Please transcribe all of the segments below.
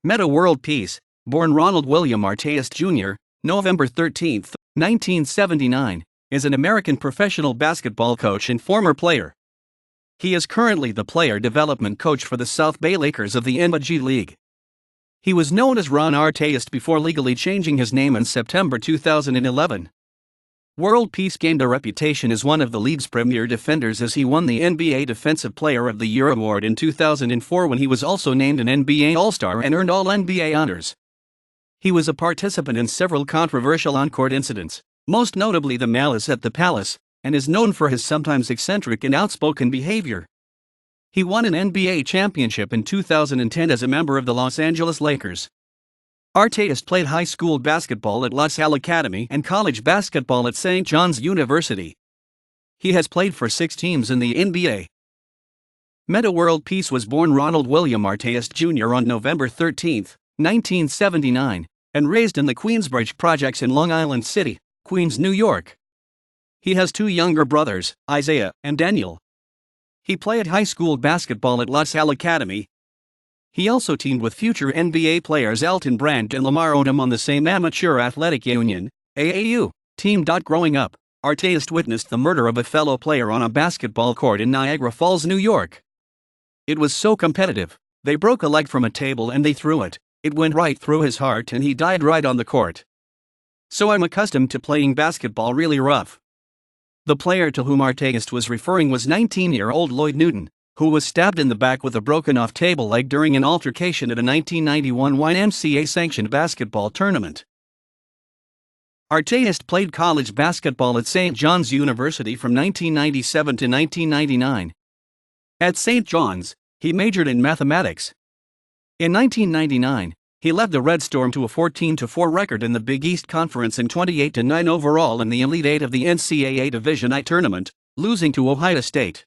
Metta World Peace, born Ronald William Artest Jr., November 13, 1979, is an American professional basketball coach and former player. He is currently the player development coach for the South Bay Lakers of the NBA League. He was known as Ron Artest before legally changing his name in September 2011. World Peace gained a reputation as one of the league's premier defenders as he won the NBA Defensive Player of the Year award in 2004 when he was also named an NBA All-Star and earned All-NBA honors. He was a participant in several controversial on-court incidents, most notably the Malice at the Palace, and is known for his sometimes eccentric and outspoken behavior. He won an NBA championship in 2010 as a member of the Los Angeles Lakers. Artest played high school basketball at Salle Academy and college basketball at St. John's University. He has played for 6 teams in the NBA. Metta World Peace was born Ronald William Artest Jr. on November 13, 1979, and raised in the Queensbridge Projects in Long Island City, Queens, New York. He has 2 younger brothers, Isaiah and Daniel. He played high school basketball at Salle Academy. He also teamed with future NBA players Elton Brand and Lamar Odom on the same Amateur Athletic Union (AAU) team. Growing up, Artest witnessed the murder of a fellow player on a basketball court in Niagara Falls, New York. It was so competitive, they broke a leg from a table and they threw it. It went right through his heart and he died right on the court. So I'm accustomed to playing basketball really rough. The player to whom Artest was referring was 19-year-old Lloyd Newton, who was stabbed in the back with a broken-off table leg during an altercation at a 1991 YMCA-sanctioned basketball tournament. Artest played college basketball at St. John's University from 1997 to 1999. At St. John's, he majored in mathematics. In 1999, he led the Red Storm to a 14-4 record in the Big East Conference and 28-9 overall in the Elite Eight of the NCAA Division I tournament, losing to Ohio State.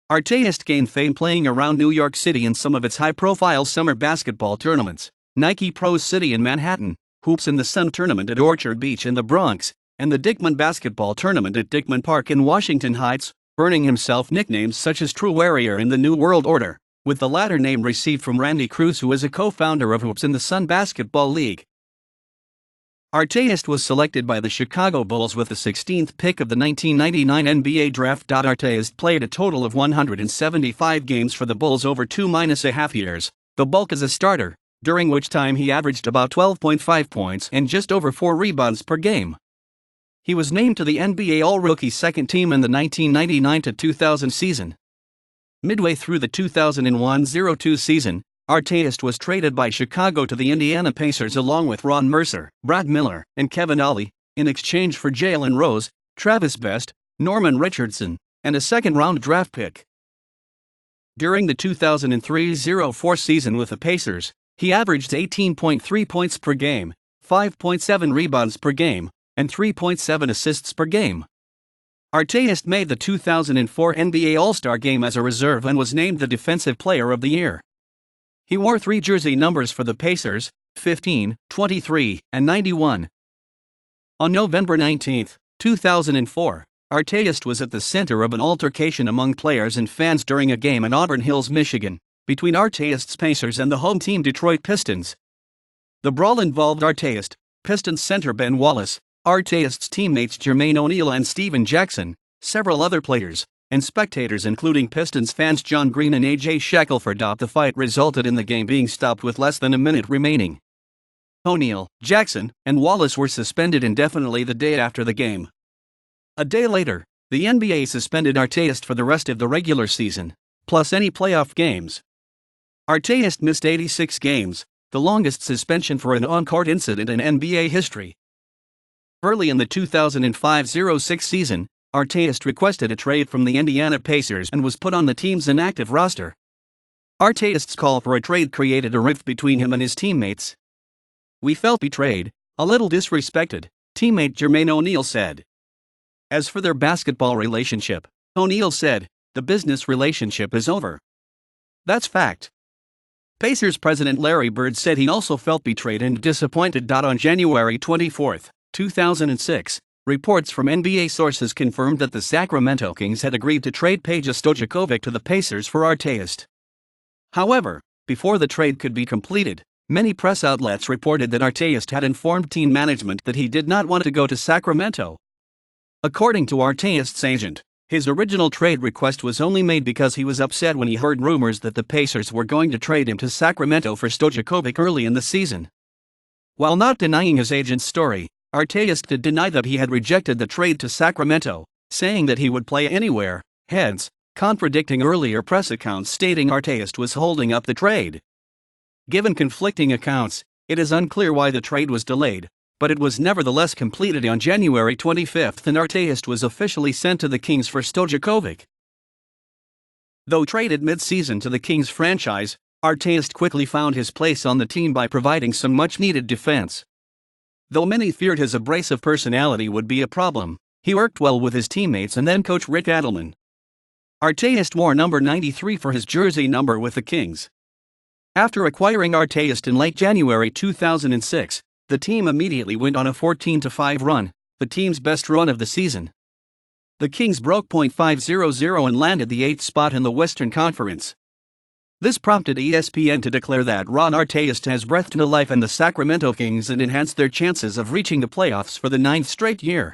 Artest gained fame playing around New York City in some of its high-profile summer basketball tournaments, Nike Pro City in Manhattan, Hoops in the Sun tournament at Orchard Beach in the Bronx, and the Dickman basketball tournament at Dickman Park in Washington Heights, earning himself nicknames such as True Warrior in the New World Order, with the latter name received from Randy Cruz, who is a co-founder of Hoops in the Sun Basketball League. Artest was selected by the Chicago Bulls with the 16th pick of the 1999 NBA Draft. Artest played a total of 175 games for the Bulls over 2.5 years, the bulk as a starter, during which time he averaged about 12.5 points and just over 4 rebounds per game. He was named to the NBA All-Rookie second team in the 1999-2000 season. Midway through the 2001-02 season, Artest was traded by Chicago to the Indiana Pacers along with Ron Mercer, Brad Miller, and Kevin Ollie, in exchange for Jalen Rose, Travis Best, Norman Richardson, and a second-round draft pick. During the 2003-04 season with the Pacers, he averaged 18.3 points per game, 5.7 rebounds per game, and 3.7 assists per game. Artest made the 2004 NBA All-Star Game as a reserve and was named the Defensive Player of the Year. He wore 3 jersey numbers for the Pacers, 15, 23, and 91. On November 19, 2004, Artest was at the center of an altercation among players and fans during a game in Auburn Hills, Michigan, between Artest's Pacers and the home team Detroit Pistons. The brawl involved Artest, Pistons center Ben Wallace, Artest's teammates Jermaine O'Neal and Steven Jackson, several other players, and spectators including Pistons fans John Green and A.J. Shackelford. The fight resulted in the game being stopped with less than a minute remaining. O'Neal, Jackson, and Wallace were suspended indefinitely the day after the game. A day later, the NBA suspended Artest for the rest of the regular season, plus any playoff games. Artest missed 86 games, the longest suspension for an on-court incident in NBA history. Early in the 2005-06 season, Artest requested a trade from the Indiana Pacers and was put on the team's inactive roster. Artest's call for a trade created a rift between him and his teammates. "We felt betrayed, a little disrespected," teammate Jermaine O'Neal said. As for their basketball relationship, O'Neal said, "The business relationship is over. That's fact." Pacers president Larry Bird said he also felt betrayed and disappointed. On January 24, 2006, reports from NBA sources confirmed that the Sacramento Kings had agreed to trade Peja Stojakovic to the Pacers for Artest. However, before the trade could be completed, Many press outlets reported that Artest had informed team management that he did not want to go to Sacramento. According to Artest's agent, his original trade request was only made because he was upset when he heard rumors that the Pacers were going to trade him to Sacramento for Stojakovic early in the season. While not denying his agent's story, Artest did deny that he had rejected the trade to Sacramento, saying that he would play anywhere, hence contradicting earlier press accounts stating Artest was holding up the trade. Given conflicting accounts, it is unclear why the trade was delayed, but it was nevertheless completed on January 25 and Artest was officially sent to the Kings for Stojakovic. Though traded mid-season to the Kings franchise, Artest quickly found his place on the team by providing some much-needed defense. Though many feared his abrasive personality would be a problem, he worked well with his teammates and then coach Rick Adelman. Artest wore number 93 for his jersey number with the Kings. After acquiring Artest in late January 2006, the team immediately went on a 14-5 run, the team's best run of the season. The Kings broke .500 and landed the 8th spot in the Western Conference. This prompted ESPN to declare that Ron Artest has breathed new life in the Sacramento Kings and enhanced their chances of reaching the playoffs for the 9th straight year.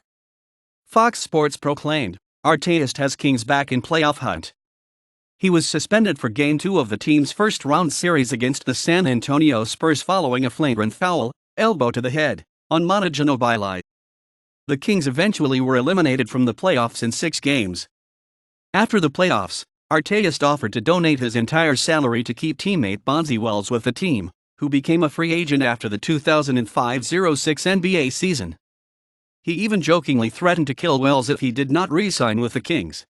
Fox Sports proclaimed, Artest has Kings back in playoff hunt. He was suspended for Game 2 of the team's first-round series against the San Antonio Spurs following a flagrant foul, elbow to the head, on Manu Ginobili. The Kings eventually were eliminated from the playoffs in 6 games. After the playoffs, Artest offered to donate his entire salary to keep teammate Bonzi Wells with the team, who became a free agent after the 2005-06 NBA season. He even jokingly threatened to kill Wells if he did not re-sign with the Kings.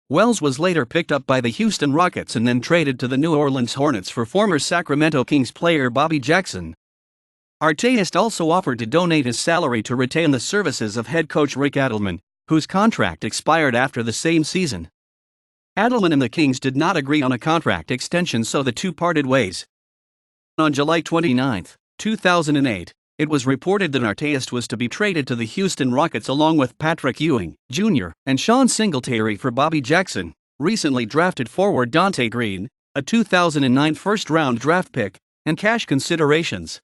Wells was later picked up by the Houston Rockets and then traded to the New Orleans Hornets for former Sacramento Kings player Bobby Jackson. Artest also offered to donate his salary to retain the services of head coach Rick Adelman, whose contract expired after the same season. Adelman and the Kings did not agree on a contract extension, so the two parted ways. On July 29, 2008, it was reported that Artest was to be traded to the Houston Rockets along with Patrick Ewing, Jr. and Sean Singletary for Bobby Jackson, recently drafted forward Dante Green, a 2009 first-round draft pick, and cash considerations.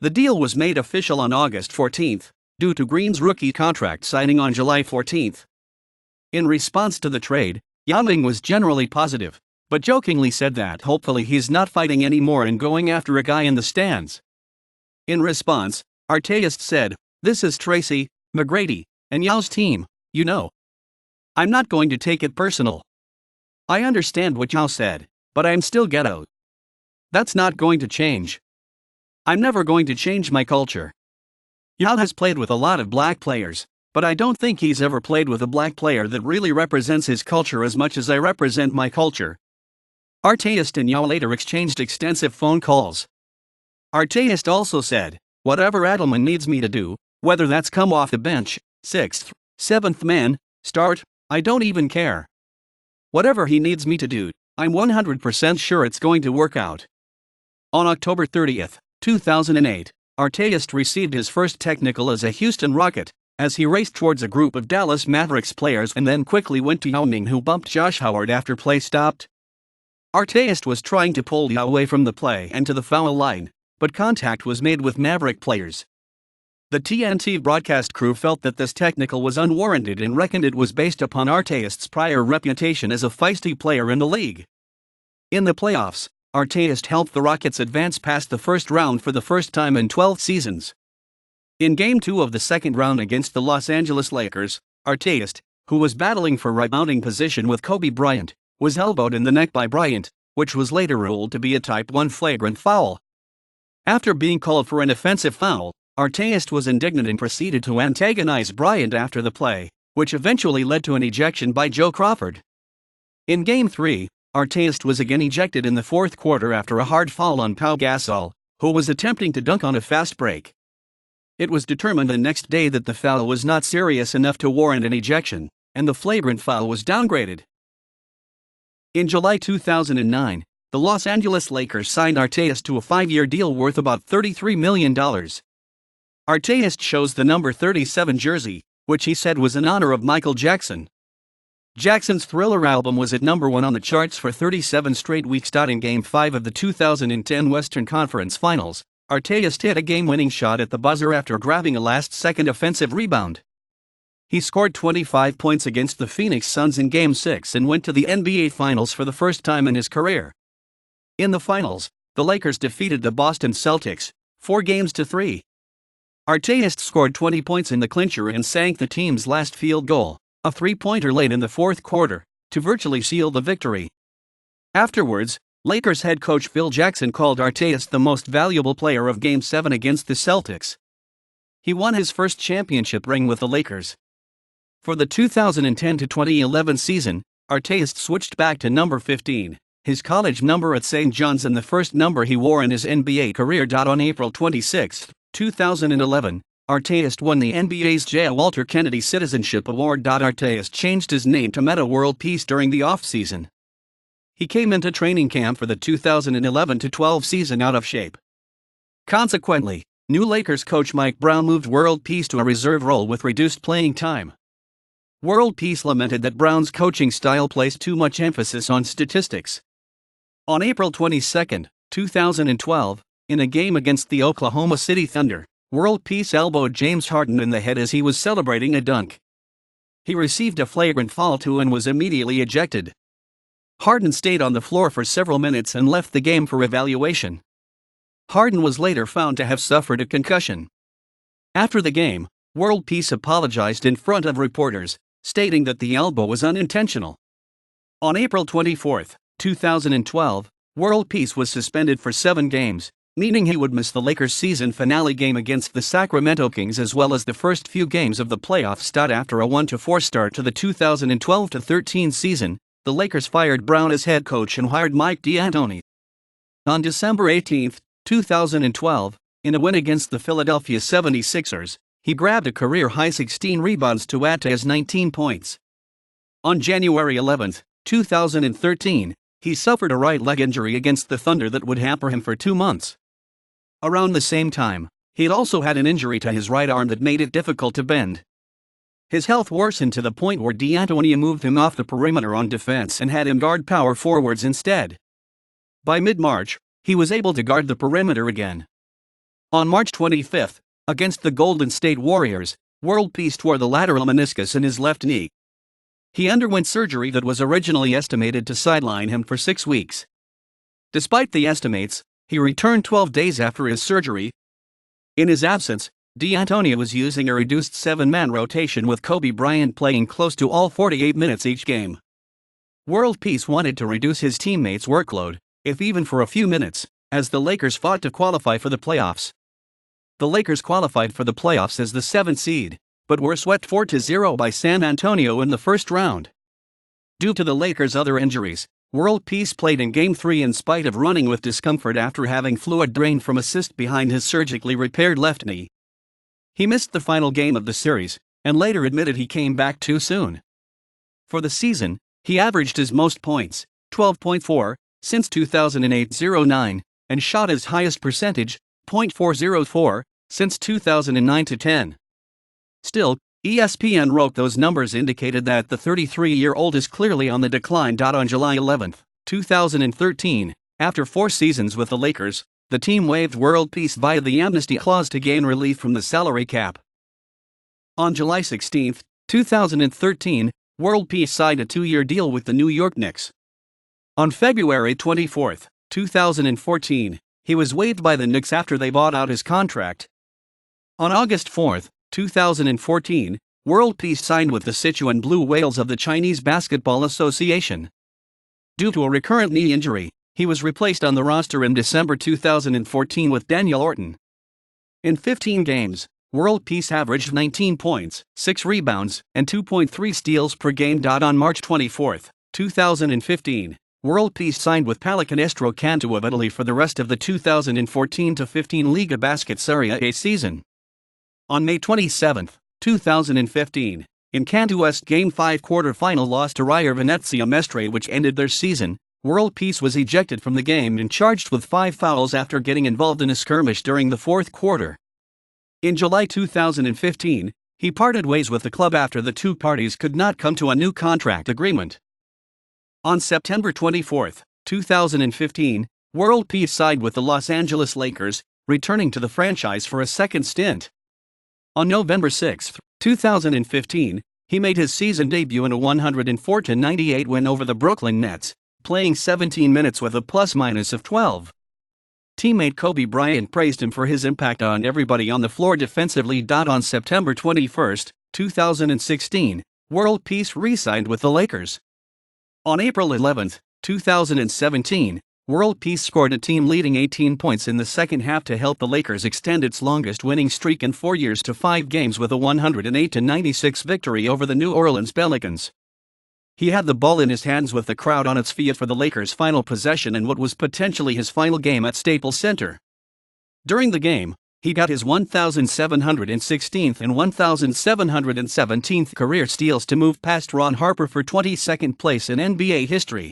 The deal was made official on August 14, due to Green's rookie contract signing on July 14. In response to the trade, Ewing was generally positive, but jokingly said that hopefully he's not fighting anymore and going after a guy in the stands. In response, Artest said, "This is Tracy McGrady and Yow's team, you know. I'm not going to take it personal. I understand what Yow said, but I'm still ghetto. That's not going to change. I'm never going to change my culture. Yow has played with a lot of black players, but I don't think he's ever played with a black player that really represents his culture as much as I represent my culture." Artest and Yow later exchanged extensive phone calls. Artest also said, "Whatever Adelman needs me to do, whether that's come off the bench, 6th, 7th man, start, I don't even care. Whatever he needs me to do, I'm 100% sure it's going to work out." On October 30, 2008, Artest received his first technical as a Houston Rocket, as he raced towards a group of Dallas Mavericks players and then quickly went to Ewing, who bumped Josh Howard after play stopped. Artest was trying to pull Yow away from the play and to the foul line, but contact was made with Maverick players. The TNT broadcast crew felt that this technical was unwarranted and reckoned it was based upon Artest's prior reputation as a feisty player in the league. In the playoffs, Artest helped the Rockets advance past the first round for the first time in 12 seasons. In Game 2 of the second round against the Los Angeles Lakers, Artest, who was battling for rebounding position with Kobe Bryant, was elbowed in the neck by Bryant, which was later ruled to be a Type 1 flagrant foul. After being called for an offensive foul, Artest was indignant and proceeded to antagonize Bryant after the play, which eventually led to an ejection by Joe Crawford. In Game 3, Artest was again ejected in the fourth quarter after a hard foul on Pau Gasol, who was attempting to dunk on a fast break. It was determined the next day that the foul was not serious enough to warrant an ejection, and the flagrant foul was downgraded. In July 2009, the Los Angeles Lakers signed Artest to a 5-year deal worth about $33 million. Artest chose the number 37 jersey, which he said was in honor of Michael Jackson. Jackson's Thriller album was at number 1 on the charts for 37 straight weeks. In Game 5 of the 2010 Western Conference Finals, Artest hit a game-winning shot at the buzzer after grabbing a last-second offensive rebound. He scored 25 points against the Phoenix Suns in Game 6 and went to the NBA Finals for the first time in his career. In the finals, the Lakers defeated the Boston Celtics 4-3. Artest scored 20 points in the clincher and sank the team's last field goal, a three-pointer late in the fourth quarter, to virtually seal the victory. Afterwards, Lakers head coach Phil Jackson called Artest the most valuable player of Game 7 against the Celtics. He won his first championship ring with the Lakers. For the 2010-2011 season, Artest switched back to number 15, his college number at St. John's and the first number he wore in his NBA career. On April 26, 2011, Artest won the NBA's J. Walter Kennedy Citizenship Award. Artest changed his name to Metta World Peace during the off-season. He came into training camp for the 2011-12 season out of shape. Consequently, new Lakers coach Mike Brown moved World Peace to a reserve role with reduced playing time. World Peace lamented that Brown's coaching style placed too much emphasis on statistics. On April 22, 2012, in a game against the Oklahoma City Thunder, World Peace elbowed James Harden in the head as he was celebrating a dunk. He received a flagrant foul and was immediately ejected. Harden stayed on the floor for several minutes and left the game for evaluation. Harden was later found to have suffered a concussion. After the game, World Peace apologized in front of reporters, stating that the elbow was unintentional. On April 24, 2012, World Peace was suspended for 7 games, meaning he would miss the Lakers' season finale game against the Sacramento Kings as well as the first few games of the playoffs. After a 1-4 start to the 2012-13 season, the Lakers fired Brown as head coach and hired Mike D'Antoni. On December 18, 2012, in a win against the Philadelphia 76ers, he grabbed a career-high 16 rebounds to add to his 19 points. On January 11, 2013, he suffered a right leg injury against the Thunder that would hamper him for 2 months. Around the same time, he'd also had an injury to his right arm that made it difficult to bend. His health worsened to the point where D'Antoni moved him off the perimeter on defense and had him guard power forwards instead. By mid-March, he was able to guard the perimeter again. On March 25, against the Golden State Warriors, World Peace tore the lateral meniscus in his left knee. He underwent surgery that was originally estimated to sideline him for 6 weeks. Despite the estimates, he returned 12 days after his surgery. In his absence, D'Antoni was using a reduced 7-man rotation with Kobe Bryant playing close to all 48 minutes each game. World Peace wanted to reduce his teammates' workload, if even for a few minutes, as the Lakers fought to qualify for the playoffs. The Lakers qualified for the playoffs as the 7th seed, but were swept 4-0 by San Antonio in the first round. Due to the Lakers' other injuries, World Peace played in Game 3 in spite of running with discomfort after having fluid drained from a cyst behind his surgically repaired left knee. He missed the final game of the series, and later admitted he came back too soon. For the season, he averaged his most points, 12.4, since 2008-09, and shot his highest percentage, .404, since 2009-10. Still, ESPN wrote those numbers indicated that the 33-year-old is clearly on the decline. On July 11, 2013, after 4 seasons with the Lakers, the team waived World Peace via the amnesty clause to gain relief from the salary cap. On July 16, 2013, World Peace signed a 2-year deal with the New York Knicks. On February 24, 2014, he was waived by the Knicks after they bought out his contract. On August 4, 2014, World Peace signed with the Sichuan Blue Whales of the Chinese Basketball Association. Due to a recurrent knee injury, he was replaced on the roster in December 2014 with Daniel Orton. In 15 games, World Peace averaged 19 points, 6 rebounds, and 2.3 steals per game. On March 24, 2015, World Peace signed with Pallacanestro Cantu of Italy for the rest of the 2014-15 Liga Basket Serie A season. On May 27, 2015, in Cantu's Game 5 quarter-final loss to Reyer Venezia Mestre which ended their season, World Peace was ejected from the game and charged with 5 fouls after getting involved in a skirmish during the fourth quarter. In July 2015, He parted ways with the club after the two parties could not come to a new contract agreement. On September 24, 2015, World Peace signed with the Los Angeles Lakers, returning to the franchise for a second stint. On November 6, 2015, he made his season debut in a 104-98 win over the Brooklyn Nets, playing 17 minutes with a plus-minus of 12. Teammate Kobe Bryant praised him for his impact on everybody on the floor defensively. On September 21, 2016, World Peace re-signed with the Lakers. On April 11, 2017, World Peace scored a team-leading 18 points in the second half to help the Lakers extend its longest winning streak in 4 years to 5 games with a 108-96 victory over the New Orleans Pelicans. He had the ball in his hands with the crowd on its feet for the Lakers' final possession in what was potentially his final game at Staples Center. During the game, he got his 1,716th and 1,717th career steals to move past Ron Harper for 22nd place in NBA history.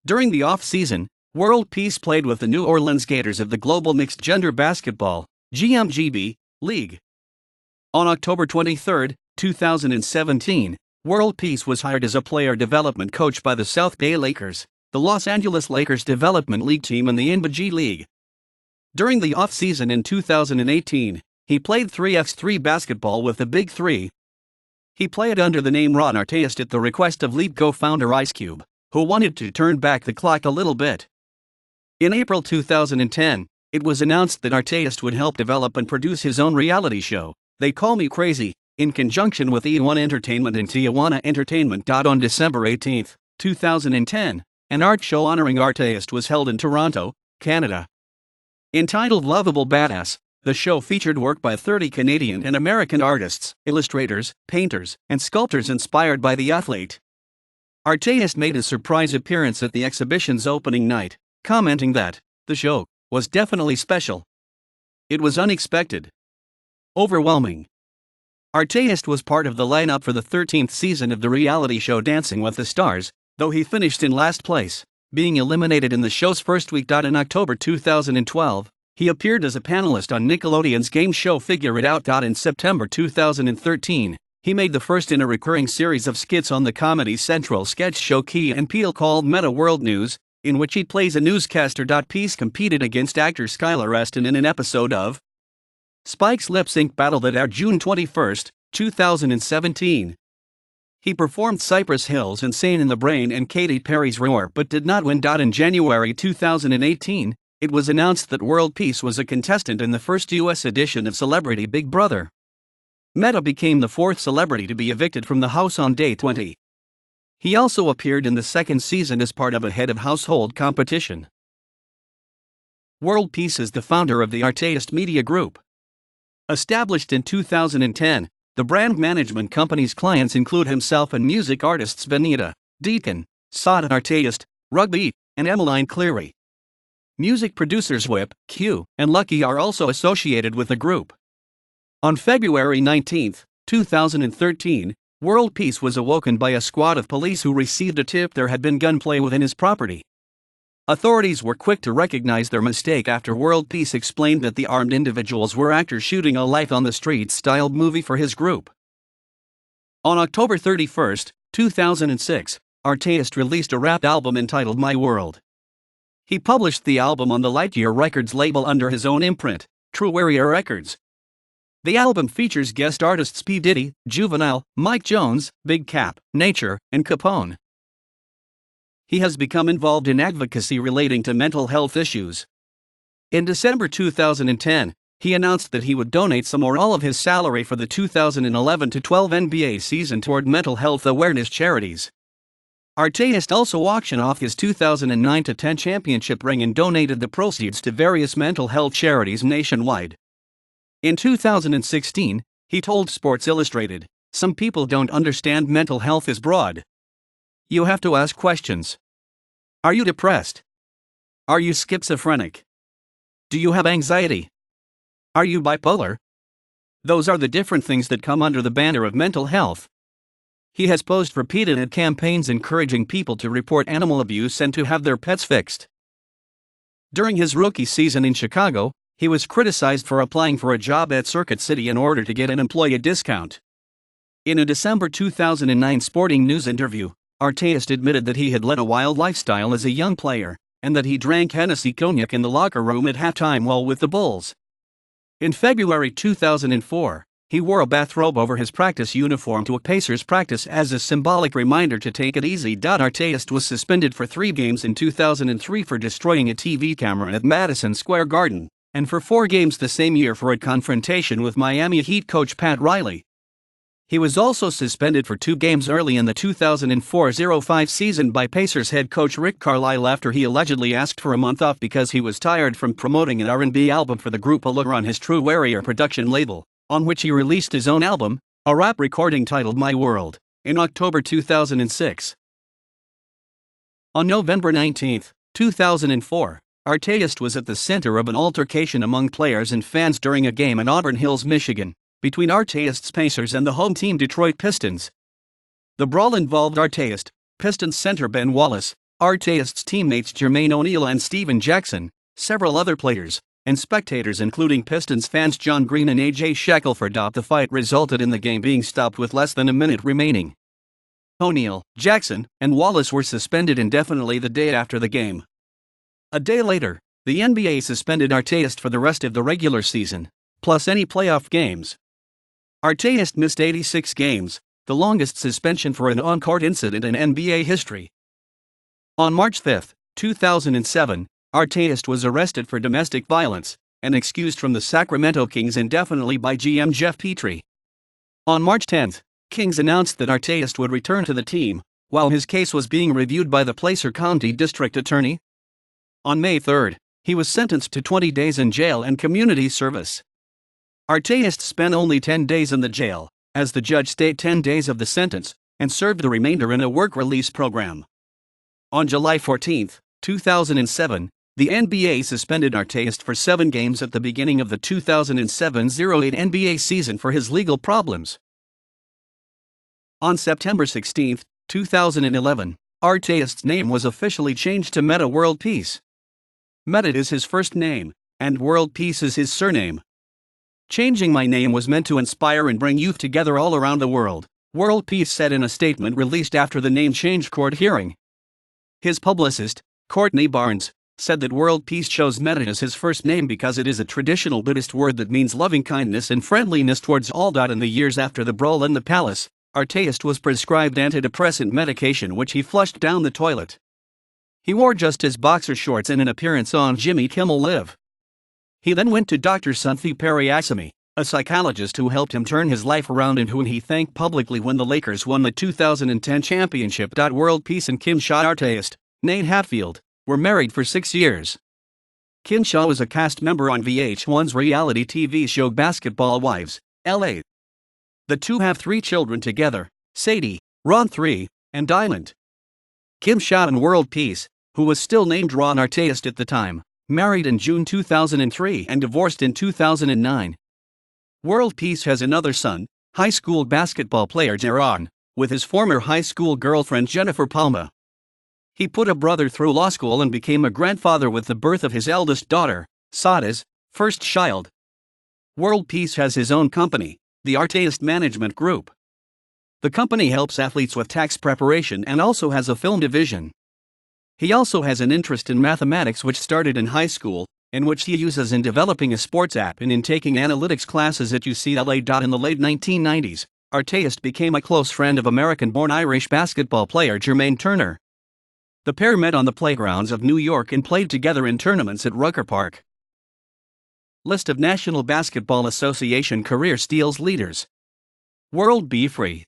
During the off-season, World Peace played with the New Orleans Gators of the Global Mixed Gender Basketball (GMGB) League. On October 23, 2017, World Peace was hired as a player development coach by the South Bay Lakers, the Los Angeles Lakers Development League team in the NBA League. During the off-season in 2018, he played 3x3 basketball with the Big Three. He played under the name Ron Artest at the request of League co-founder Ice Cube, who wanted to turn back the clock a little bit. In April 2010, it was announced that Artest would help develop and produce his own reality show, They Call Me Crazy, in conjunction with E1 Entertainment and Tijuana Entertainment. On December 18, 2010, an art show honoring Artest was held in Toronto, Canada. Entitled Lovable Badass, the show featured work by 30 Canadian and American artists, illustrators, painters, and sculptors inspired by the athlete. Artest made a surprise appearance at the exhibition's opening night, commenting that the show was definitely special. It was unexpected. Overwhelming. Artest was part of the lineup for the 13th season of the reality show Dancing with the Stars, though he finished in last place, being eliminated in the show's first week. In October 2012, he appeared as a panelist on Nickelodeon's game show Figure It Out. In September 2013, he made the first in a recurring series of skits on the Comedy Central sketch show Key and Peele called Metta World News, in which he plays a newscaster. Peace competed against actor Skylar Astin in an episode of Spike's Lip Sync Battle that aired June 21, 2017. He performed Cypress Hill's Insane in the Brain and Katy Perry's Roar but did not win. In January 2018, it was announced that World Peace was a contestant in the first U.S. edition of Celebrity Big Brother. Metta became the fourth celebrity to be evicted from the house on day 20. He also appeared in the second season as part of a head of household competition. World Peace is the founder of the Artest Media Group. Established in 2010, the brand management company's clients include himself and music artists Benita, Deacon, Salle Artest, Rugby, and Emmeline Cleary. Music producers Whip, Q, and Lucky are also associated with the group. On February 19, 2013, World Peace was awoken by a squad of police who received a tip there had been gunplay within his property. Authorities were quick to recognize their mistake after World Peace explained that the armed individuals were actors shooting a Life on the Street-styled movie for his group. On October 31, 2006, Artest released a rap album entitled My World. He published the album on the Lightyear Records label under his own imprint, True Area Records. The album features guest artists P. Diddy, Juvenile, Mike Jones, Big Cap, Nature, and Capone. He has become involved in advocacy relating to mental health issues. In December 2010, he announced that he would donate some or all of his salary for the 2011-12 NBA season toward mental health awareness charities. Artest also auctioned off his 2009-10 championship ring and donated the proceeds to various mental health charities nationwide. In 2016, he told Sports Illustrated, "Some people don't understand mental health is broad. You have to ask questions. Are you depressed? Are you schizophrenic? Do you have anxiety? Are you bipolar? Those are the different things that come under the banner of mental health." He has posed repeated ad campaigns encouraging people to report animal abuse and to have their pets fixed. During his rookie season in Chicago, He was criticized for applying for a job at Circuit City in order to get an employee discount. In a December 2009 Sporting News interview, Artest admitted that he had led a wild lifestyle as a young player, and that he drank Hennessy cognac in the locker room at halftime while with the Bulls. In February 2004, he wore a bathrobe over his practice uniform to a Pacers practice as a symbolic reminder to take it easy. Artest was suspended for 3 games in 2003 for destroying a TV camera at Madison Square Garden, and for 4 games the same year for a confrontation with Miami Heat coach Pat Riley. He was also suspended for 2 games early in the 2004-05 season by Pacers head coach Rick Carlisle after he allegedly asked for a month off because he was tired from promoting an R&B album for the group Allure on his True Warrior production label, on which he released his own album, a rap recording titled My World, in October 2006. On November 19, 2004, Artest was at the center of an altercation among players and fans during a game in Auburn Hills, Michigan, between Artest's Pacers and the home team Detroit Pistons. The brawl involved Artest, Pistons center Ben Wallace, Artest's teammates Jermaine O'Neal and Steven Jackson, several other players, and spectators including Pistons fans John Green and A.J. Shackelford. The fight resulted in the game being stopped with less than a minute remaining. O'Neal, Jackson, and Wallace were suspended indefinitely the day after the game. A day later, the NBA suspended Artest for the rest of the regular season, plus any playoff games. Artest missed 86 games, the longest suspension for an on-court incident in NBA history. On March 5, 2007, Artest was arrested for domestic violence and excused from the Sacramento Kings indefinitely by GM Jeff Petrie. On March 10, Kings announced that Artest would return to the team, while his case was being reviewed by the Placer County District Attorney. On May 3, he was sentenced to 20 days in jail and community service. Artest spent only 10 days in the jail, as the judge stayed 10 days of the sentence, and served the remainder in a work release program. On July 14, 2007, the NBA suspended Artest for 7 games at the beginning of the 2007-08 NBA season for his legal problems. On September 16, 2011, Artest's name was officially changed to Metta World Peace. Metta is his first name, and World Peace is his surname. Changing my name was meant to inspire and bring youth together all around the world, World Peace said in a statement released after the name change court hearing. His publicist, Courtney Barnes, said that World Peace chose Metta as his first name because it is a traditional Buddhist word that means loving kindness and friendliness towards all. In the years after the brawl in the palace, Artest was prescribed antidepressant medication which he flushed down the toilet. He wore just his boxer shorts in an appearance on Jimmy Kimmel Live. He then went to Dr. Sunthi Pariyasamy, a psychologist who helped him turn his life around and whom he thanked publicly when the Lakers won the 2010 championship. World Peace and Kim Shaw Artest, Nate Hatfield, were married for 6 years. Kim Shaw was a cast member on VH1's reality TV show Basketball Wives, LA. The two have 3 children together, Sadie, Ron 3, and Diamond. Kim Shaw and World Peace, who was still named Ron Artest at the time, married in June 2003 and divorced in 2009. World Peace has another son, high school basketball player Jaron, with his former high school girlfriend Jennifer Palma. He put a brother through law school and became a grandfather with the birth of his eldest daughter, Sada's first child. World Peace has his own company, the Artest Management Group. The company helps athletes with tax preparation and also has a film division. He also has an interest in mathematics which started in high school, and which he uses in developing a sports app and in taking analytics classes at UCLA. In the late 1990s, Artest became a close friend of American-born Irish basketball player Jermaine Turner. The pair met on the playgrounds of New York and played together in tournaments at Rucker Park. List of National Basketball Association career steals leaders. World Be Free.